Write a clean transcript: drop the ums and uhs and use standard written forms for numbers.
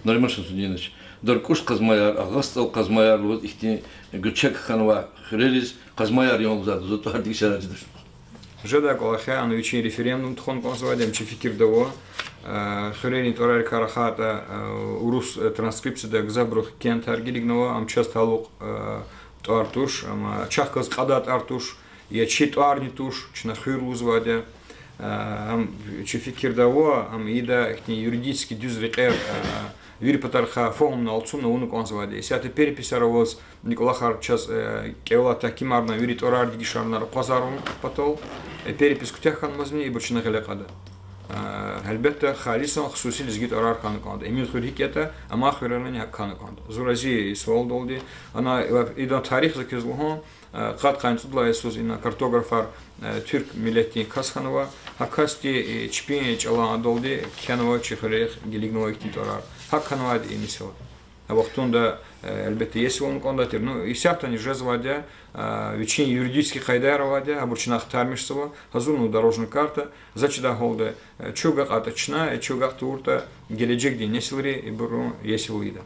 Нариман Шамсудинович. Даркуш Казмаяр, Агастал Казмаяр, вот их Гучек Ханва, Хрелис, Казмаяр Йонзад, зато Хардик Шараджидаш. Жада Калаха, на вечер референдум Тхон Консвадем, Чефикир Даво, Хрени Торар Карахата, Урус транскрипция да Гзабрух Кент Аргилигнова, Амчаст Халук Артуш, Чахказ Кадат Артуш, я чит Арнитуш, Чнахир Узвадя, Чефикир Даво, Ида, юридически дюзрикер, Вирпатарха фоум на Алцуна Уну Консваде. Сята переписаровоз Никола Харчас Кевла Такимарна Вирит Орар Дигишарна Пазарун Патол, перепис Кутяхан Мазми и Бурчина Галекада. Хальбетта Халисан Хсуси Лизгит Орар Канаканда. Эмил Хурикета, Амахвирани Канаканда. Зурази Свалдолди, она ида тарих закизлухон, Кат Канцудла Исус ина картографар Türk milleti Kashanova, Hakasti Çpin Çalan Adoldi, Kanova Çiferek Gelignoa İktidara. Hakkanova inisiyor. Вахтунда elbette если он кондатер, ну и сяк они же заводя, вечерний юридический хайдар заводя, обученных тармишсова, хазурну дорожная карта, зачида холда, чугак атачна, чугак турта, геледжек день несилри и буру есилида.